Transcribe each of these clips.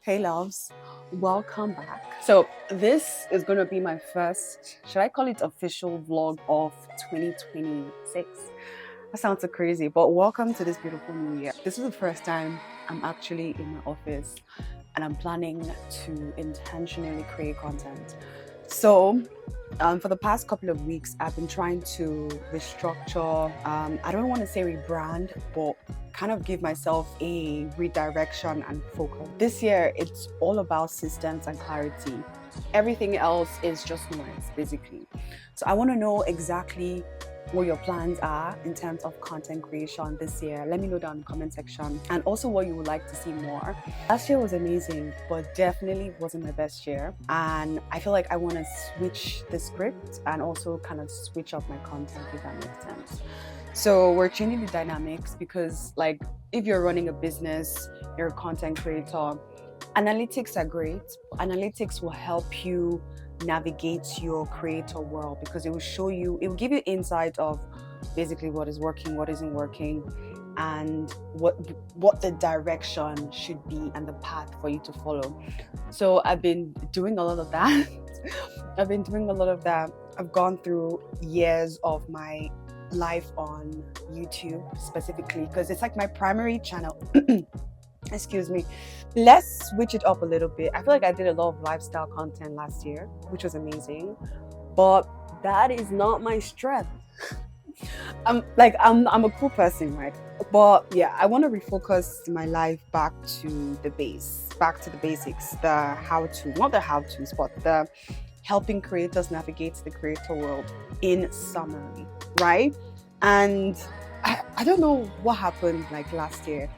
Hey loves, welcome back. So this is going to be my first, should I call it official vlog of 2026? That sounds so crazy, but welcome to this beautiful new year. This is the first time I'm actually in my office and I'm planning to intentionally create content. So for the past couple of weeks, I've been trying to restructure, I don't want to say rebrand, but kind of give myself a redirection and focus. This year, it's all about systems and clarity. Everything else is just noise, basically. So I want to know exactly what your plans are in terms of content creation this year. Let me know down in the comment section, and also what you would like to see more. Last year was amazing, but definitely wasn't my best year, and I feel like I want to switch the script and also kind of switch up my content, if that makes sense. So we're changing the dynamics because, like, if you're running a business, you're a content creator, analytics are great. Analytics will help you navigate your creator world because it will show you, it will give you insight of basically what is working, what isn't working, and what the direction should be and the path for you to follow. So I've been doing a lot of that. I've gone through years of my life on YouTube specifically because it's like my primary channel. Excuse me. Let's switch it up a little bit. I feel like I did a lot of lifestyle content last year, which was amazing, but that is not my strength. I'm a cool person, right? But yeah, I want to refocus my life back to the basics, the how-to, not the how-tos, but the helping creators navigate the creator world in summary, right? And I don't know what happened like last year,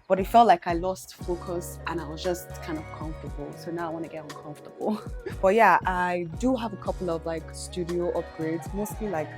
but it felt like I lost focus and I was just kind of comfortable. So now I want to get uncomfortable. But yeah, I do have a couple of like studio upgrades, mostly like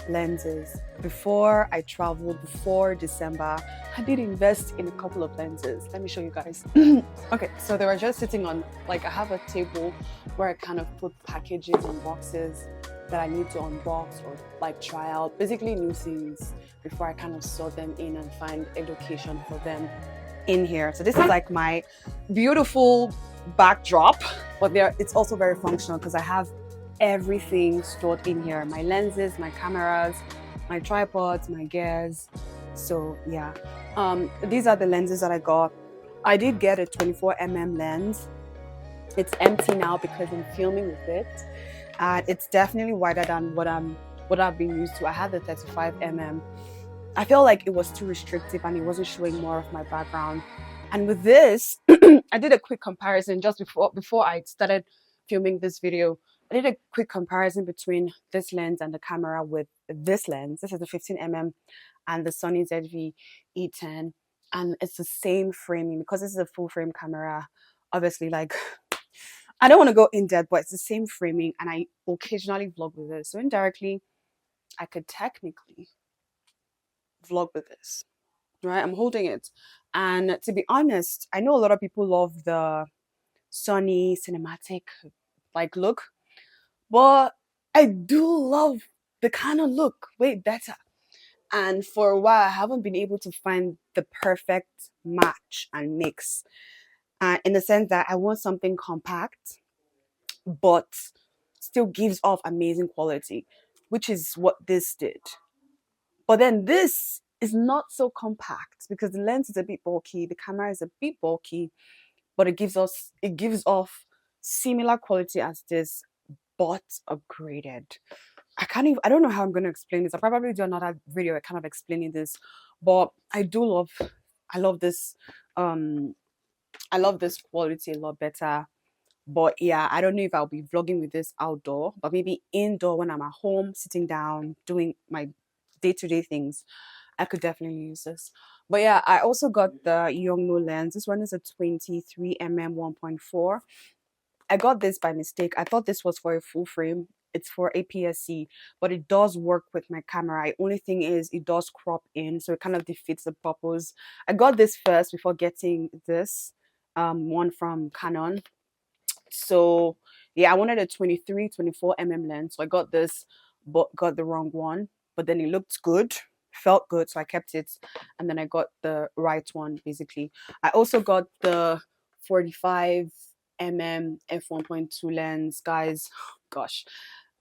lenses. Before I traveled, before December, I did invest in a couple of lenses. Let me show you guys. Okay, so they were just sitting on, like, I have a table where I kind of put packages and boxes that I need to unbox or like try out, basically new things, before I kind of sort them in and find a location for them in here. So this is like my beautiful backdrop, but it's also very functional because I have everything stored in here: my lenses, my cameras, my tripods, my gears. So yeah, these are the lenses that I got. I did get a 24mm lens. It's empty now because I'm filming with it. It's definitely wider than what I've been used to. I had the 35mm. I felt like it was too restrictive and it wasn't showing more of my background. And with this, I did a quick comparison just before I started filming this video. I did a quick comparison between this lens and the camera with this lens. This is the 15mm and the Sony ZV-E10, and it's the same framing because this is a full frame camera. Obviously, like, I don't want to go in depth, but it's the same framing, and I occasionally vlog with this. So indirectly, I could technically vlog with this, right? I'm holding it. And to be honest, I know a lot of people love the Sony cinematic like look, but I do love the Canon look way better. And for a while, I haven't been able to find the perfect match and mix. In the sense that I want something compact, but still gives off amazing quality, which is what this did. But then this is not so compact because the lens is a bit bulky, the camera is a bit bulky, but it gives off similar quality as this, but upgraded. I don't know how I'm going to explain this. I'll probably do another video kind of explaining this, but I love this quality a lot better. But yeah, I don't know if I'll be vlogging with this outdoor, but maybe indoor when I'm at home, sitting down, doing my day-to-day things, I could definitely use this. But yeah, I also got the Yongnuo lens. This one is a 23mm 1.4. I got this by mistake. I thought this was for a full frame. It's for APS-C, but it does work with my camera. The only thing is it does crop in, so it kind of defeats the purpose. I got this first before getting this one from Canon. So yeah, I wanted a 24mm lens, so I got this, but got the wrong one. But then it looked good, felt good, so I kept it, and then I got the right one basically. I also got the 45 mm f1.2 lens, guys. Gosh,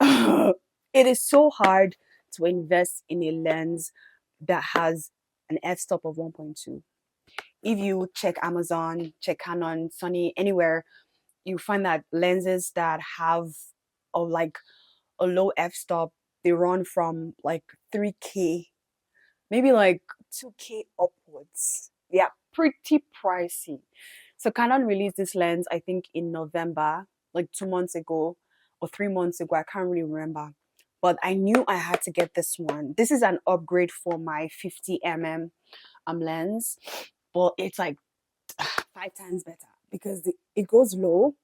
it is so hard to invest in a lens that has an f-stop of 1.2. If you check Amazon, check Canon, Sony, anywhere, you find that lenses that have like a low f-stop, they run from like 3K, maybe like 2K upwards. Yeah, pretty pricey. So Canon released this lens, I think in November, like 2 months ago or 3 months ago. I can't really remember. But I knew I had to get this one. This is an upgrade for my 50 mm lens, but it's like 5 times better because it goes low,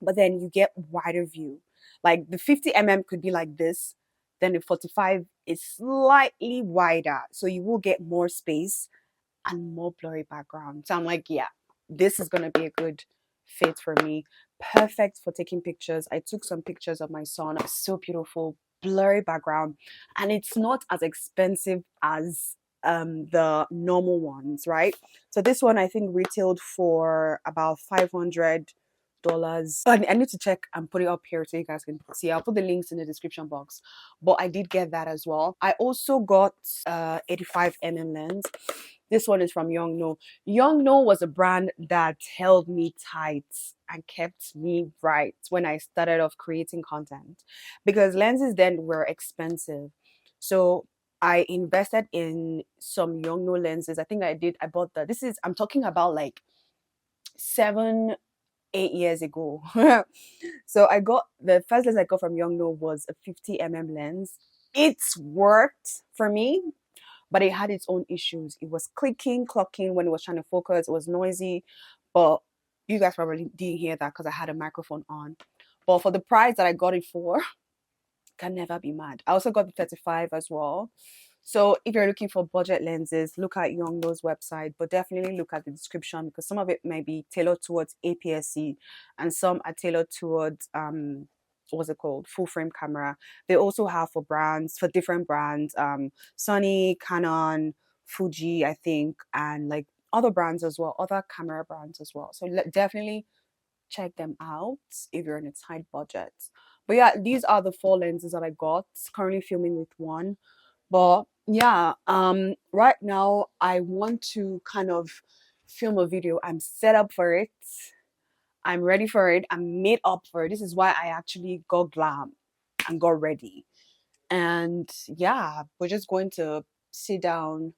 but then you get wider view. Like the 50 mm could be like this, then the 45 is slightly wider, so you will get more space and more blurry background. So I'm like, yeah, this is gonna be a good fit for me. Perfect for taking pictures. I took some pictures of my son. So beautiful, blurry background, and it's not as expensive as the normal ones, right? So this one I think retailed for about $500. I need to check and put it up here so you guys can see. I'll put the links in the description box. But I did get that as well. I also got 85 mm lens. This one is from Youngno. Youngno was a brand that held me tight and kept me right when I started off creating content, because lenses then were expensive. So I invested in some Youngno lenses. I think I bought that. I'm talking about like 7, 8 years ago. So I got the first lens I got from Youngno was a 50 mm lens. It's worked for me, but it had its own issues. It was clicking, clocking when it was trying to focus. It was noisy, but you guys probably didn't hear that because I had a microphone on. But for the price that I got it for, can never be mad. I also got the 35 as well. So if you're looking for budget lenses, look at Youngno's website, but definitely look at the description because some of it may be tailored towards APS-C and some are tailored towards what's it called, full frame camera. They also have for different brands, Sony, Canon, Fuji, I think, and like other brands as well, other camera brands as well. So definitely check them out if you're in a tight budget. But yeah, these are the 4 lenses that I got. Currently filming with one. But yeah, right now I want to kind of film a video. I'm set up for it. I'm ready for it. I'm made up for it. This is why I actually got glam and got ready. And yeah, we're just going to sit down,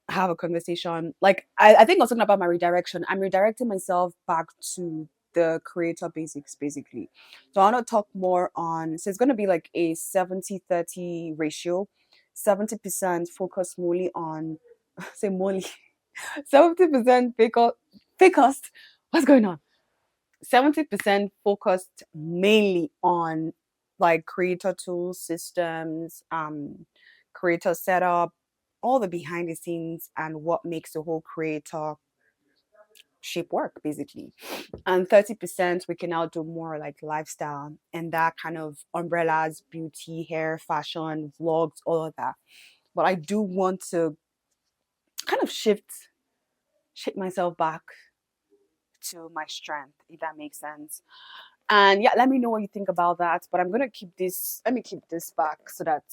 have a conversation. Like I think I was talking about my redirection. I'm redirecting myself back to the creator basics basically. So I want to talk more on, so it's going to be like a 70-30 ratio. 70% focus mainly on say molly 70% focused. What's going on? 70% focused mainly on like creator tools, systems, creator setup, all the behind the scenes and what makes the whole creator shape work basically. And 30% we can now do more like lifestyle and that kind of umbrellas, beauty, hair, fashion, vlogs, all of that. But I do want to kind of shift myself back to my strength, if that makes sense. And yeah, let me know what you think about that. But I'm gonna keep this, let me keep this back so that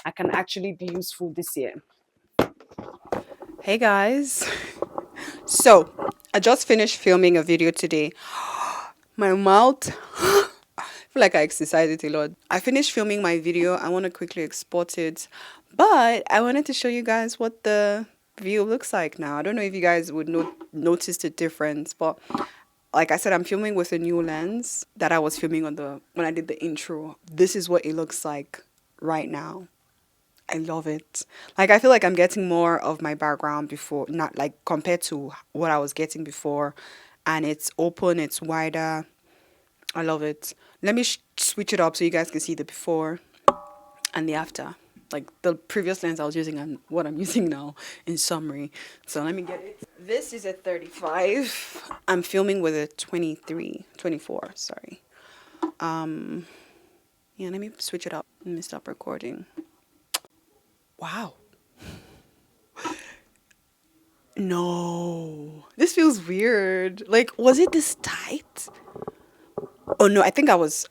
I can actually be useful this year. Hey guys. So I just finished filming a video today. My mouth I feel like I exercise it a lot. I finished filming my video. I want to quickly export it. But I wanted to show you guys what the view looks like now. I don't know if you guys would notice the difference, but like I said, I'm filming with a new lens that I was filming on when I did the intro. This is what it looks like right now. I love it. Like I feel like I'm getting more of my background before, not like compared to what I was getting before. And it's open, it's wider. I love it. Let me switch it up so you guys can see the before and the after. Like the previous lens I was using and what I'm using now in summary. So let me get it. This is a 35. I'm filming with a 24, sorry. Yeah, let me switch it up. Let me stop recording. Wow. No. This feels weird. Like, was it this tight? Oh no, I think I was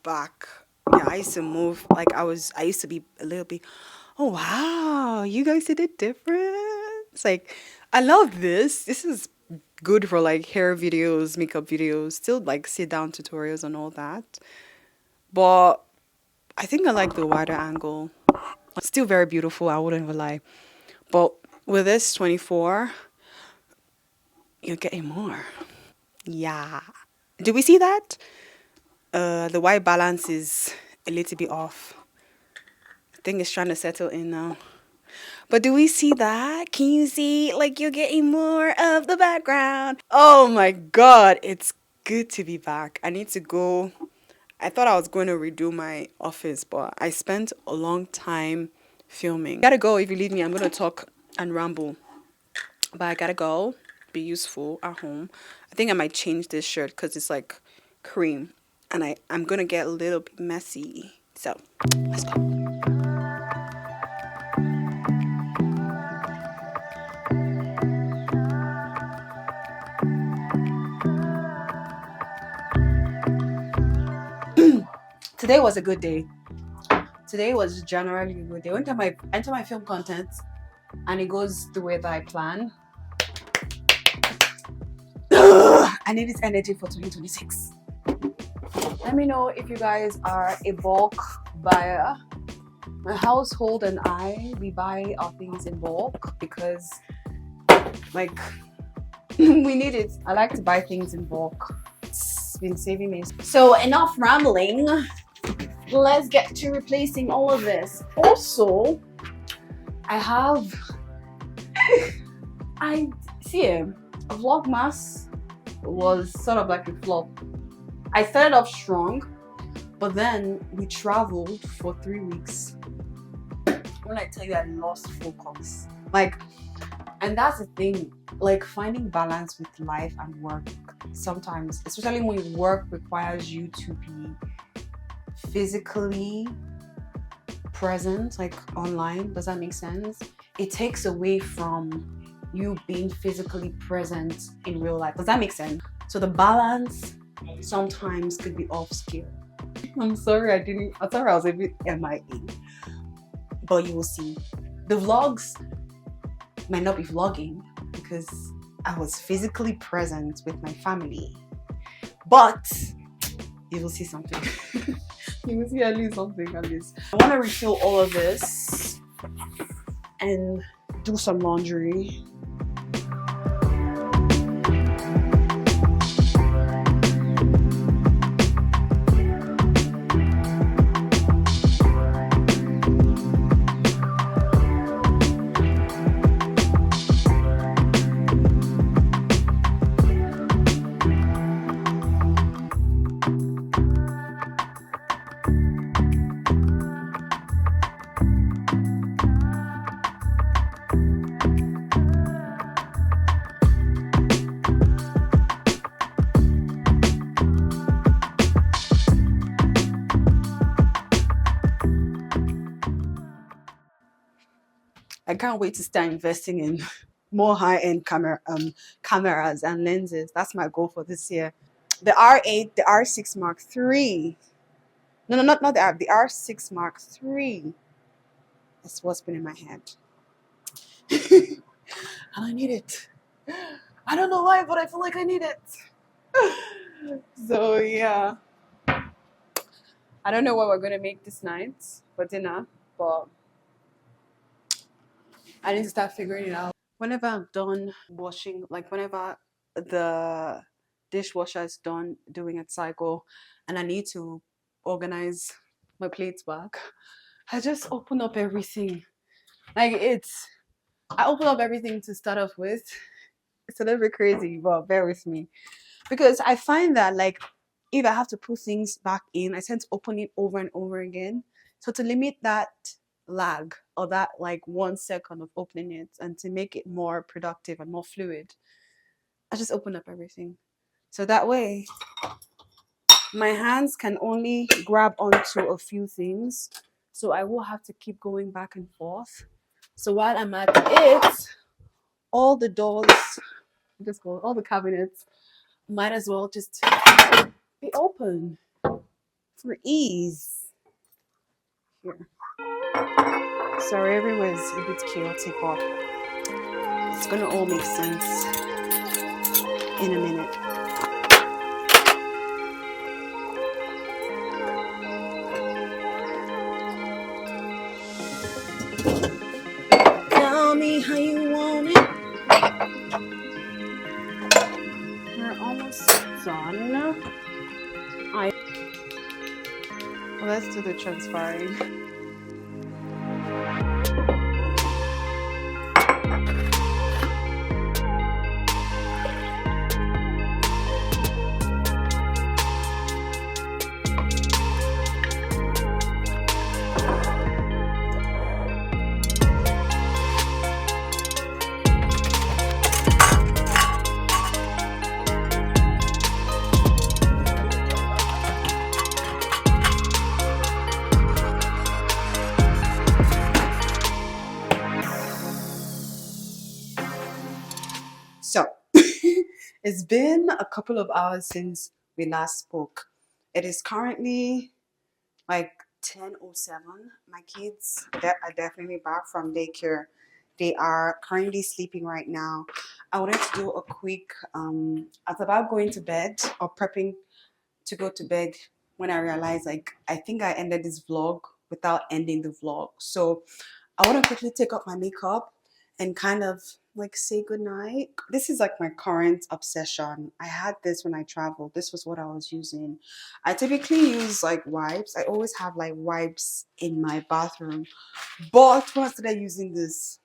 back. Yeah, I used to move. Like I used to be a little bit. Oh wow, you guys did it different. It's like, I love this. This is good for like hair videos, makeup videos, still like sit down tutorials and all that. But I think I like the wider angle. Still very beautiful, I wouldn't even lie. But with this 24, you're getting more. Yeah. Do we see that? The white balance is a little bit off. I think it's trying to settle in now. But do we see that? Can you see like you're getting more of the background? Oh my god, it's good to be back. I need to go. I thought I was going to redo my office, but I spent a long time filming. Gotta go. If you leave me, I'm gonna talk and ramble. But I gotta go. Be useful at home. I think I might change this shirt because it's like cream, and I'm gonna get a little bit messy. So let's go. Today was a good day. Today was generally a good day. When I enter my film content and it goes the way that I plan, I need this energy for 2026. Let me know if you guys are a bulk buyer. My household and we buy our things in bulk because, like, we need it. I like to buy things in bulk. It's been saving me. So enough rambling. Let's get to replacing all of this. Also, I see Vlogmas was sort of like a flop. I started off strong, but then we traveled for 3 weeks. When I tell you I lost focus, like, and that's the thing, like finding balance with life and work sometimes, especially when work requires you to be physically present, like online. Does that make sense? It takes away from you being physically present in real life. Does that make sense? So the balance sometimes could be off scale. I'm sorry I thought I was a bit MIA, but you will see. The vlogs might not be vlogging because I was physically present with my family, but you will see something. You will see at least something, at least. I want to refill all of this and do some laundry. I can't wait to start investing in more high-end cameras and lenses. That's my goal for this year. The R8, the R6 Mark III. No, not the R, the R6 Mark III. That's what's been in my head. And I need it. I don't know why, but I feel like I need it. So yeah. I don't know what we're gonna make this night for dinner, but I need to start figuring it out. Whenever I'm done washing, like whenever the dishwasher is done doing its cycle and I need to organize my plates back, I just open up everything. Like I open up everything to start off with. It's a little bit crazy, but bear with me. Because I find that like if I have to put things back in, I tend to open it over and over again. So to limit that lag or that like 1 second of opening it and to make it more productive and more fluid, I just open up everything. So that way my hands can only grab onto a few things. So I will have to keep going back and forth. So while I'm at it, all the doors just go, all the cabinets might as well just be open for ease. Here. Sorry, everywhere's a bit chaotic, but it's gonna all make sense in a minute. Tell me how you want it. We're almost done. Let's do the transferring. So, it's been a couple of hours since we last spoke. It is currently like 10:07. My kids are definitely back from daycare. They are currently sleeping right now. I wanted to do a quick, I was about going to bed or prepping to go to bed when I realized like I think I ended this vlog without ending the vlog. So I want to quickly take off my makeup and kind of like say goodnight. This is like my current obsession. I had this when I traveled. This was what I was using. I typically use like wipes. I always have like wipes in my bathroom. But when I started using this,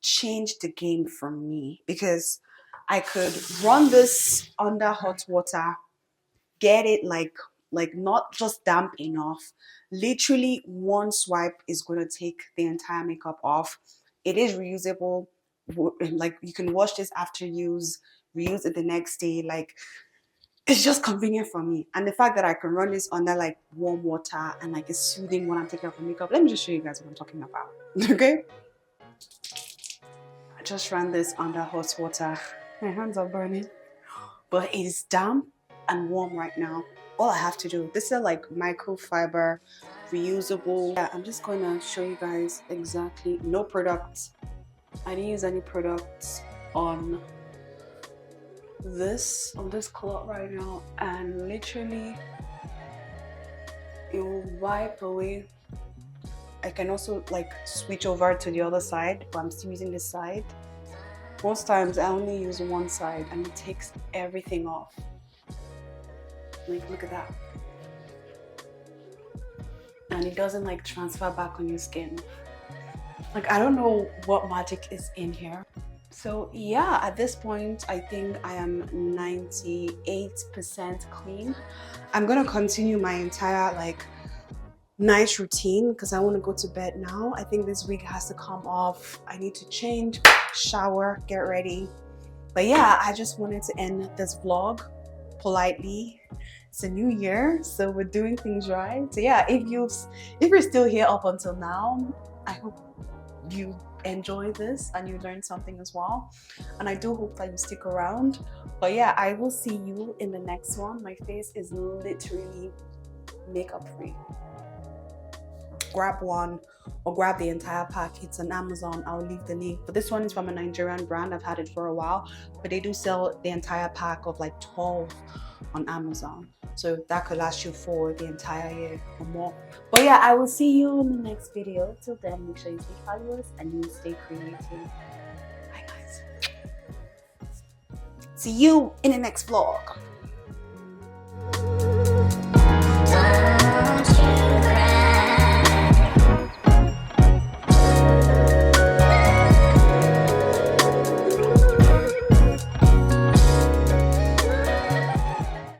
changed the game for me because I could run this under hot water, get it like not just damp enough. Literally one swipe is going to take the entire makeup off. It is reusable. Like you can wash this after use, reuse it the next day. Like it's just convenient for me. And the fact that I can run this under like warm water and like it's soothing when I'm taking off my makeup. Let me just show you guys what I'm talking about. Okay, I just ran this under hot water. My hands are burning, but it is damp and warm right now. All I have to do, this is like microfiber, reusable. Yeah, I'm just going to show you guys exactly. No products. I didn't use any products on this cloth right now, and literally it will wipe away. I can also like switch over to the other side, but I'm still using this side. Most times I only use one side and it takes everything off. Like look at that. And it doesn't like transfer back on your skin. Like I don't know what magic is in here. So yeah, at this point I think I am 98% clean. I'm gonna continue my entire like night routine because I want to go to bed now. I think this wig has to come off. I need to change, shower, get ready. But yeah, I just wanted to end this vlog politely. It's a new year, so we're doing things right. So yeah, if you're still here up until now, I hope you enjoy this and you learned something as well. And I do hope that you stick around. But yeah, I will see you in the next one. My face is literally makeup free. Grab one or grab the entire pack. It's on Amazon. I'll leave the link. But this one is from a Nigerian brand. I've had it for a while, but they do sell the entire pack of like 12 on Amazon. So that could last you for the entire year or more. But yeah, I will see you in the next video. Till then, make sure you stay fabulous and you stay creative. Bye guys. See you in the next vlog.